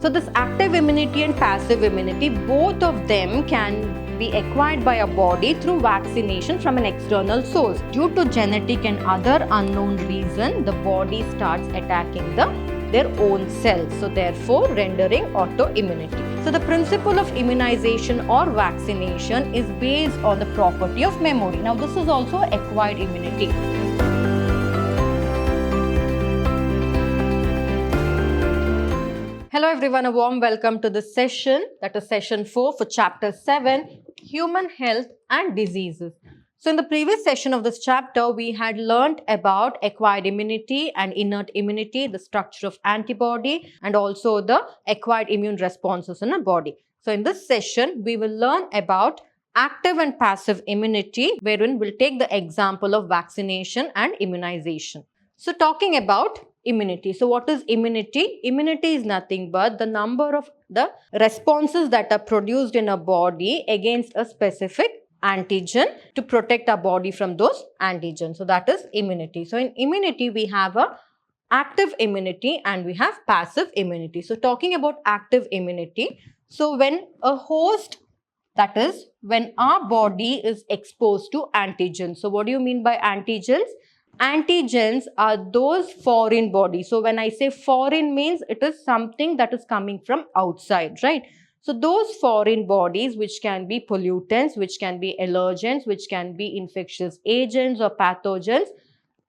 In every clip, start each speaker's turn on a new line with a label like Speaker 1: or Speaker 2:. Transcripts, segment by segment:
Speaker 1: So this active immunity and passive immunity, both of them can be acquired by a body through vaccination from an external source. Due to genetic and other unknown reason, the body starts attacking their own cells, so therefore rendering autoimmunity. So the principle of immunization or vaccination is based on the property of memory. Now this is also acquired immunity. Hello everyone, a warm welcome to this session, that is session 4 for chapter 7, Human Health and Diseases. So in the previous session of this chapter, we had learnt about acquired immunity and innate immunity, the structure of antibody and also the acquired immune responses in a body. So in this session, we will learn about active and passive immunity, wherein we'll take the example of vaccination and immunization. So talking about immunity. So what is immunity? Immunity is nothing but the number of the responses that are produced in a body against a specific antigen to protect our body from those antigens. So that is immunity. So in immunity, we have a active immunity and we have passive immunity. So talking about active immunity, so when a host, that is when our body is exposed to antigens. So what do you mean by antigens? Antigens are those foreign bodies. So when I say foreign means it is something that is coming from outside, right? So those foreign bodies which can be pollutants, which can be allergens, which can be infectious agents or pathogens,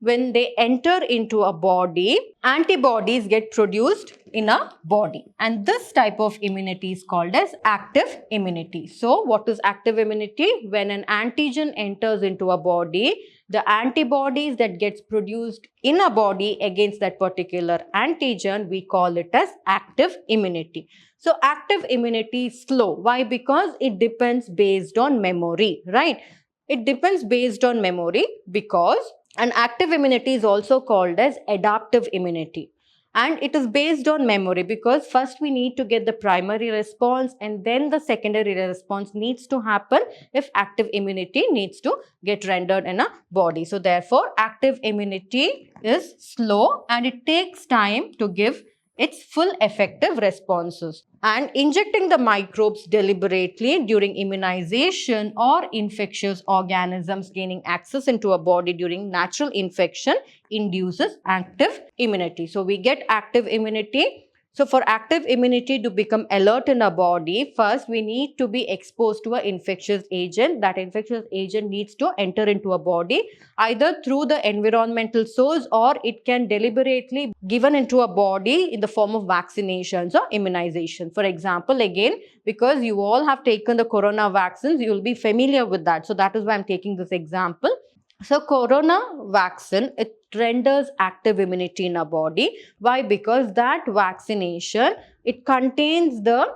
Speaker 1: when they enter into a body, antibodies get produced in a body. And this type of immunity is called as active immunity. So what is active immunity? When an antigen enters into a body, the antibodies that gets produced in a body against that particular antigen, we call it as active immunity. So active immunity is slow. Why? Because it depends based on memory, right? It depends based on memory because an active immunity is also called as adaptive immunity. And it is based on memory because first we need to get the primary response and then the secondary response needs to happen if active immunity needs to get rendered in a body. So therefore, active immunity is slow and it takes time to give its full effective responses. And injecting the microbes deliberately during immunization or infectious organisms gaining access into a body during natural infection induces active immunity. So we get active immunity. So for active immunity to become alert in a body, first we need to be exposed to an infectious agent. That infectious agent needs to enter into a body either through the environmental source or it can deliberately given into a body in the form of vaccinations or immunization. For example, again, because you all have taken the corona vaccines, you will be familiar with that. So that is why I am taking this example. So corona vaccine, it renders active immunity in our body. Why? Because that vaccination, it contains the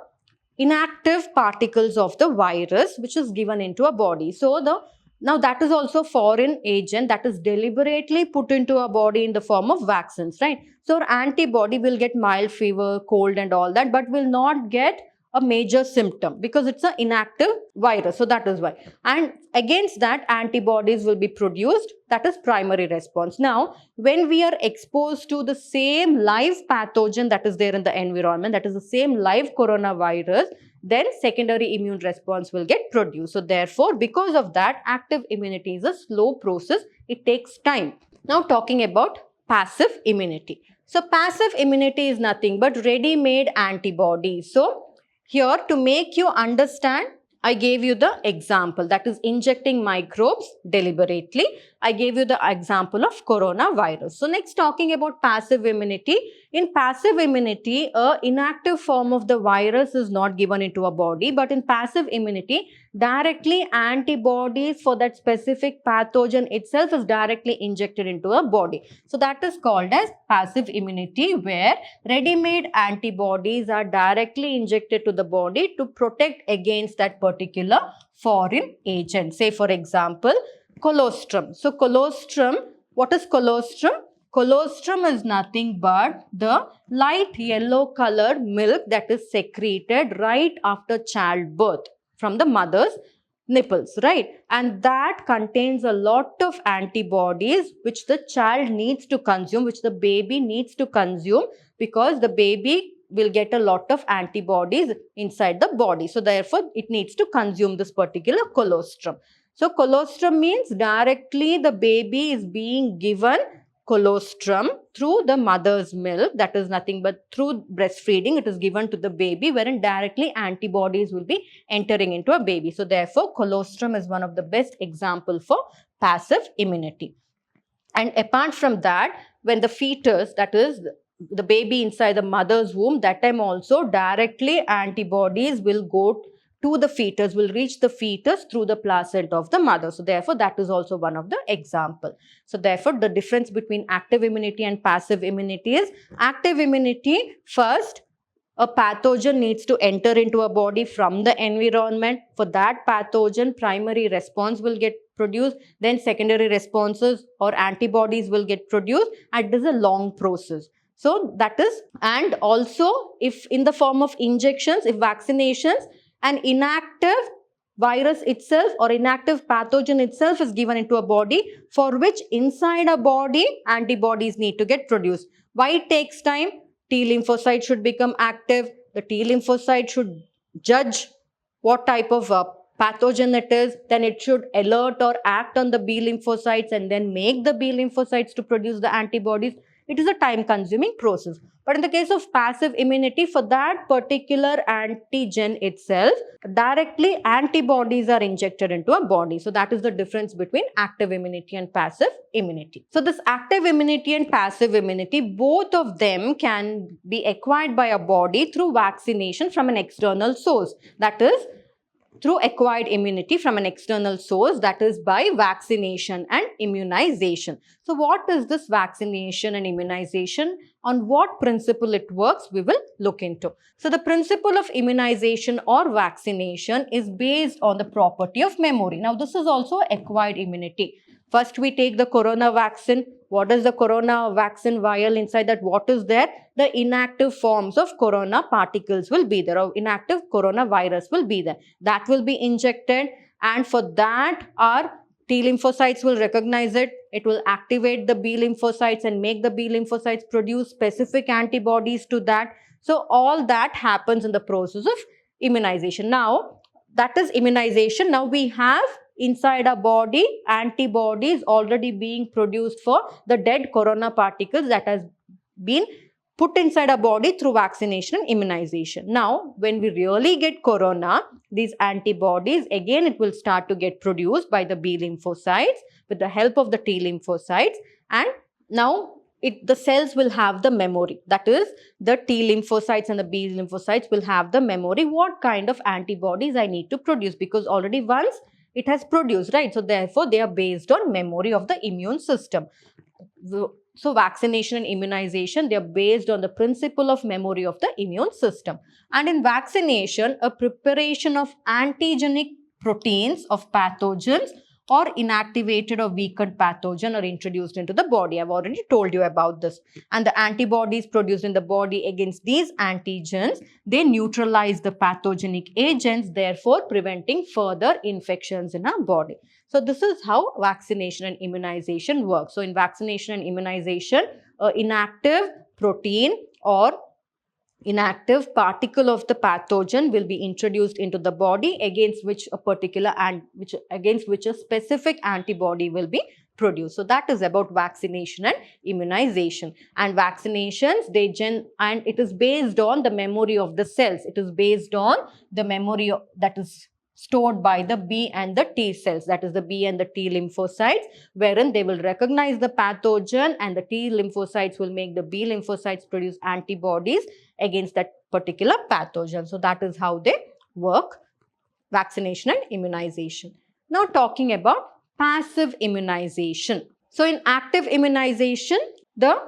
Speaker 1: inactive particles of the virus which is given into a body. So now that is also foreign agent that is deliberately put into a body in the form of vaccines, right? So our antibody will get mild fever, cold and all that, but will not get a major symptom because it's an inactive virus. So that is why. And against that, antibodies will be produced. That is primary response. Now, when we are exposed to the same live pathogen that is there in the environment, that is the same live coronavirus, then secondary immune response will get produced. So therefore, because of that, active immunity is a slow process. It takes time. Now talking about passive immunity. So passive immunity is nothing but ready-made antibodies. So here, to make you understand, I gave you the example, that is injecting microbes deliberately. I gave you the example of coronavirus. So next, talking about passive immunity. In passive immunity, an inactive form of the virus is not given into a body, but in passive immunity, directly antibodies for that specific pathogen itself is directly injected into a body. So that is called as passive immunity, where ready-made antibodies are directly injected to the body to protect against that particular foreign agent. Say for example, colostrum. So colostrum, what is colostrum? Colostrum is nothing but the light yellow colored milk that is secreted right after childbirth from the mother's nipples, right? And that contains a lot of antibodies which the child needs to consume, which the baby needs to consume, because the baby will get a lot of antibodies inside the body. So therefore, it needs to consume this particular colostrum. So colostrum means directly the baby is being given colostrum through the mother's milk. That is nothing but through breastfeeding. It is given to the baby, wherein directly antibodies will be entering into a baby. So therefore, colostrum is one of the best example for passive immunity. And apart from that, when the fetus, that is the baby inside the mother's womb, that time also directly antibodies will go to the fetus, will reach the fetus through the placenta of the mother. So therefore, that is also one of the example. So therefore, the difference between active immunity and passive immunity is active immunity, first, a pathogen needs to enter into a body from the environment. For that pathogen, primary response will get produced, then secondary responses or antibodies will get produced, and this is a long process. So that is, and also if in the form of injections, if vaccinations, an inactive virus itself or inactive pathogen itself is given into a body, for which inside a body antibodies need to get produced. Why it takes time? T lymphocyte should become active. The T lymphocyte should judge what type of pathogen it is. Then it should alert or act on the B lymphocytes and then make the B lymphocytes to produce the antibodies. It is a time-consuming process. But in the case of passive immunity, for that particular antigen itself, directly antibodies are injected into a body. So that is the difference between active immunity and passive immunity. So this active immunity and passive immunity, both of them can be acquired by a body through vaccination from an external source. That is, through acquired immunity from an external source, that is by vaccination and immunization. So what is this vaccination and immunization? On what principle it works, we will look into. So the principle of immunization or vaccination is based on the property of memory. Now this is also acquired immunity. First we take the corona vaccine. What is the corona vaccine vial inside that? What is there? The inactive forms of corona particles will be there, or inactive coronavirus will be there. That will be injected, and for that our T lymphocytes will recognize it. It will activate the B lymphocytes and make the B lymphocytes produce specific antibodies to that. So all that happens in the process of immunization. Now that is immunization. Now we have inside our body antibodies already being produced for the dead corona particles that has been put inside our body through vaccination and immunization. Now, when we really get corona, these antibodies, again it will start to get produced by the B lymphocytes with the help of the T lymphocytes, and now the cells will have the memory. That is, the T lymphocytes and the B lymphocytes will have the memory. What kind of antibodies I need to produce, because already once it has produced, right? So therefore, they are based on memory of the immune system. So vaccination and immunization, they are based on the principle of memory of the immune system. And in vaccination, a preparation of antigenic proteins of pathogens or inactivated or weakened pathogen are introduced into the body. I've already told you about this. And the antibodies produced in the body against these antigens, they neutralize the pathogenic agents, therefore preventing further infections in our body. So this is how vaccination and immunization works. So in vaccination and immunization, inactive protein or inactive particle of the pathogen will be introduced into the body against which a specific antibody will be produced. So that is about vaccination and immunization. And vaccinations, and it is based on the memory of the cells. It is based on the memory that is stored by the B and the T cells, that is the B and the T lymphocytes, wherein they will recognize the pathogen and the T lymphocytes will make the B lymphocytes produce antibodies against that particular pathogen. So that is how they work, vaccination and immunization. Now talking about passive immunization. So in active immunization, the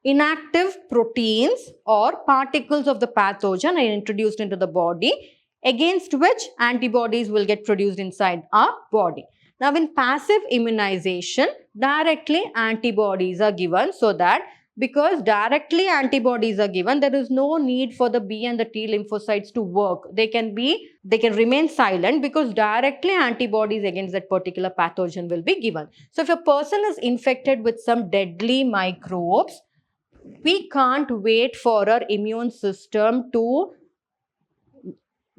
Speaker 1: inactive proteins or particles of the pathogen are introduced into the body, against which antibodies will get produced inside our body. Now in passive immunization, directly antibodies are given, so that because directly antibodies are given, there is no need for the B and the T lymphocytes to work. They can remain silent because directly antibodies against that particular pathogen will be given. So if a person is infected with some deadly microbes, we can't wait for our immune system to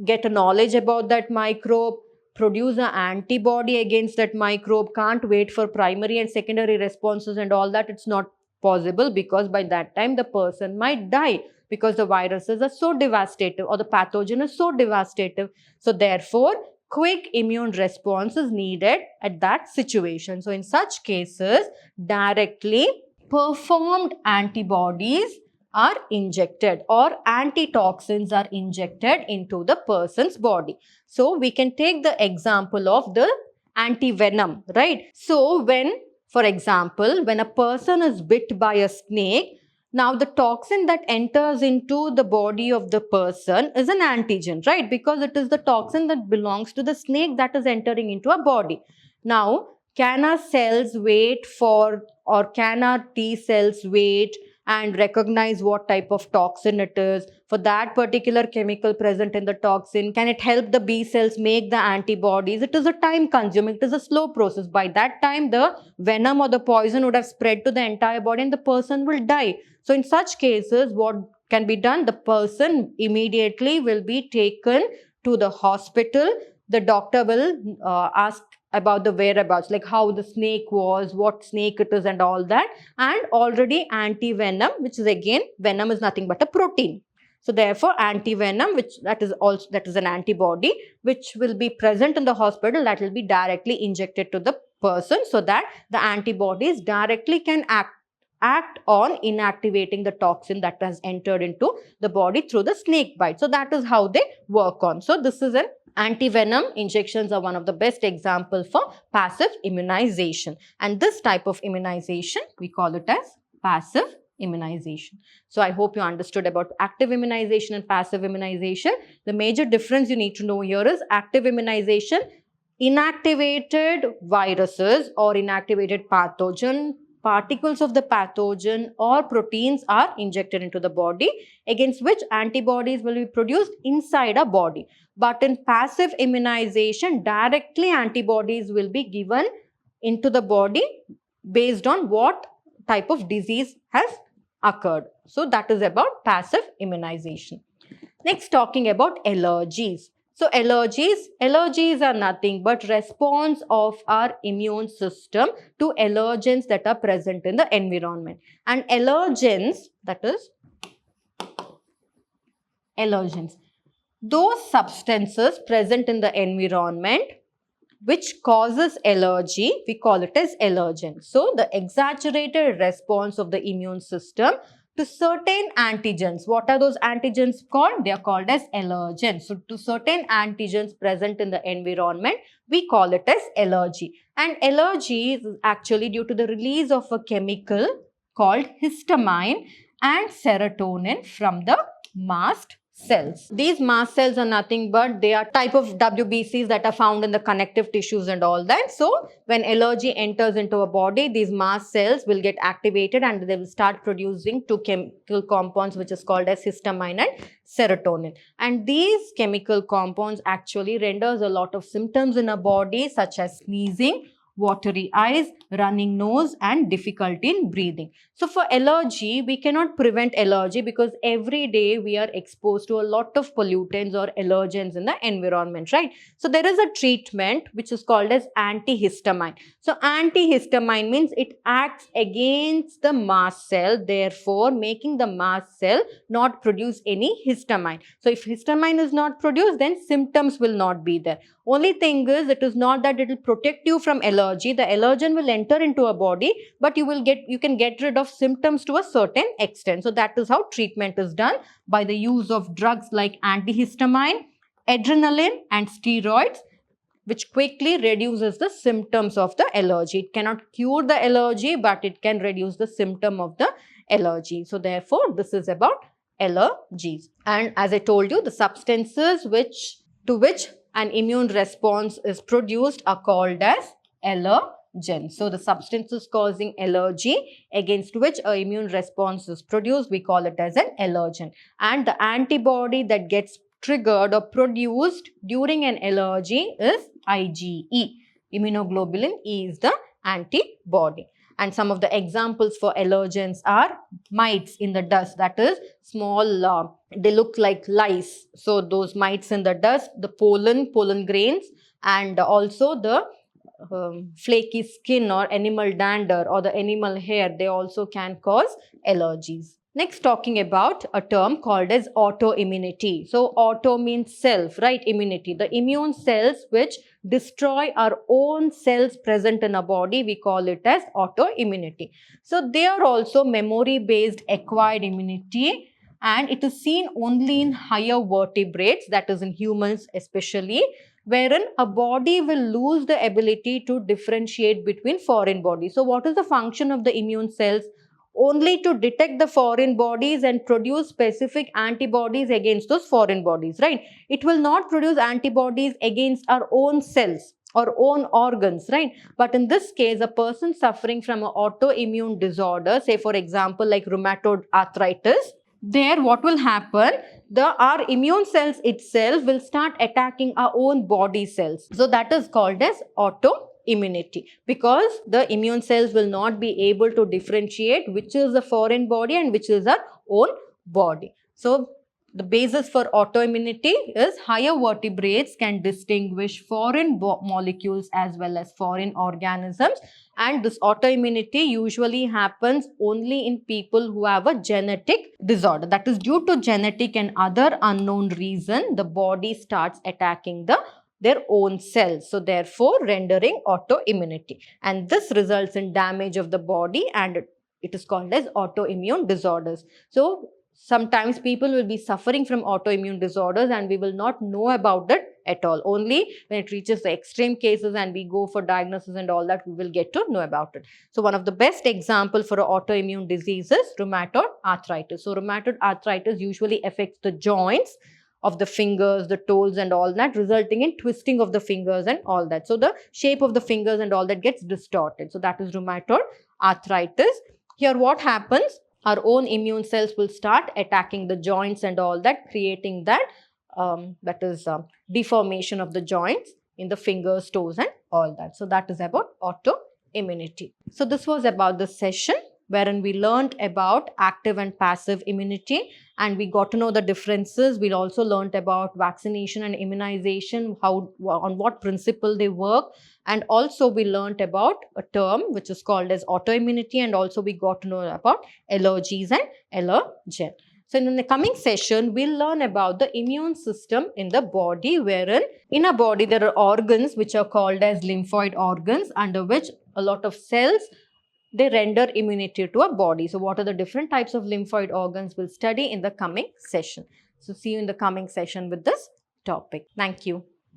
Speaker 1: get a knowledge about that microbe, produce an antibody against that microbe, can't wait for primary and secondary responses and all that. It's not possible, because by that time the person might die, because the viruses are so devastating or the pathogen is so devastating. So therefore, quick immune response is needed at that situation. So in such cases, directly performed antibodies are injected, or antitoxins are injected into the person's body. So we can take the example of the antivenom, right? So for example, when a person is bit by a snake, now the toxin that enters into the body of the person is an antigen, right? Because it is the toxin that belongs to the snake that is entering into a body. Now, can our cells wait for, or can our T cells wait and recognize what type of toxin it is, for that particular chemical present in the toxin? Can it help the B cells make the antibodies? It is a time consuming, it is a slow process. By that time, the venom or the poison would have spread to the entire body and the person will die. So in such cases, what can be done? The person immediately will be taken to the hospital. The doctor will ask about the whereabouts, like how the snake was, what snake it is and all that. And already anti-venom, which is again, venom is nothing but a protein. So therefore, anti-venom, that is an antibody, which will be present in the hospital, that will be directly injected to the person, so that the antibodies directly can act on inactivating the toxin that has entered into the body through the snake bite. So that is how they work on. So this is an antivenom injections are one of the best examples for passive immunization. And this type of immunization, we call it as passive immunization. So I hope you understood about active immunization and passive immunization. The major difference you need to know here is active immunization, inactivated viruses or inactivated pathogen, particles of the pathogen or proteins are injected into the body, against which antibodies will be produced inside a body. But in passive immunization, directly antibodies will be given into the body based on what type of disease has occurred. So that is about passive immunization. Next, talking about allergies. So allergies are nothing but response of our immune system to allergens that are present in the environment. And allergens, those substances present in the environment which causes allergy, we call it as allergen. So the exaggerated response of the immune system to certain antigens. What are those antigens called? They are called as allergens. So to certain antigens present in the environment, we call it as allergy. And allergy is actually due to the release of a chemical called histamine and serotonin from the mast cells. These mast cells are nothing but they are type of WBCs that are found in the connective tissues and all that. So when allergy enters into a body, these mast cells will get activated and they will start producing two chemical compounds which is called as histamine and serotonin. And these chemical compounds actually renders a lot of symptoms in a body such as sneezing, watery eyes, running nose and difficulty in breathing. So for allergy, we cannot prevent allergy because every day we are exposed to a lot of pollutants or allergens in the environment, right? So there is a treatment which is called as antihistamine. So antihistamine means it acts against the mast cell, therefore making the mast cell not produce any histamine. So if histamine is not produced, then symptoms will not be there. Only thing is, it is not that it will protect you from allergy. The allergen will enter into a body, but you can get rid of symptoms to a certain extent. So that is how treatment is done, by the use of drugs like antihistamine, adrenaline and steroids, which quickly reduces the symptoms of the allergy. It cannot cure the allergy, but it can reduce the symptom of the allergy. So therefore, this is about allergies. And as I told you, the substances to which an immune response is produced are called as allergens. So the substances causing allergy against which an immune response is produced, we call it as an allergen. And the antibody that gets triggered or produced during an allergy is IgE. Immunoglobulin E is the antibody. And some of the examples for allergens are mites in the dust, that is small, they look like lice. So those mites in the dust, the pollen grains, and also the flaky skin or animal dander or the animal hair, they also can cause allergies. Next, talking about a term called as autoimmunity. So auto means self, right? Immunity. The immune cells which destroy our own cells present in a body, we call it as autoimmunity. So they are also memory based acquired immunity, and it is seen only in higher vertebrates, that is in humans especially, wherein a body will lose the ability to differentiate between foreign bodies. So what is the function of the immune cells? Only to detect the foreign bodies and produce specific antibodies against those foreign bodies, right? It will not produce antibodies against our own cells or own organs, right? But in this case, a person suffering from an autoimmune disorder, say for example like rheumatoid arthritis, there what will happen, our immune cells itself will start attacking our own body cells. So that is called as autoimmunity, because the immune cells will not be able to differentiate which is the foreign body and which is our own body. So the basis for autoimmunity is higher vertebrates can distinguish foreign molecules as well as foreign organisms, and this autoimmunity usually happens only in people who have a genetic disorder. That is, due to genetic and other unknown reason, the body starts attacking their own cells. So therefore rendering autoimmunity, and this results in damage of the body, and it is called as autoimmune disorders. So sometimes people will be suffering from autoimmune disorders and we will not know about it at all. Only when it reaches the extreme cases and we go for diagnosis and all that, we will get to know about it. So one of the best example for autoimmune disease is rheumatoid arthritis. So rheumatoid arthritis usually affects the joints of the fingers, the toes and all that, resulting in twisting of the fingers and all that. So the shape of the fingers and all that gets distorted. So that is rheumatoid arthritis. Here what happens? Our own immune cells will start attacking the joints and all that, creating that deformation of the joints in the fingers, toes and all that. So that is about autoimmunity. So this was about the session wherein we learned about active and passive immunity, and we got to know the differences. We also learned about vaccination and immunization, on what principle they work, and also we learned about a term which is called as autoimmunity, and also we got to know about allergies and allergen. So in the coming session, we'll learn about the immune system in the body, wherein in a body there are organs which are called as lymphoid organs, under which a lot of cells, they render immunity to a body. So what are the different types of lymphoid organs we'll study in the coming session. So see you in the coming session with this topic. Thank you.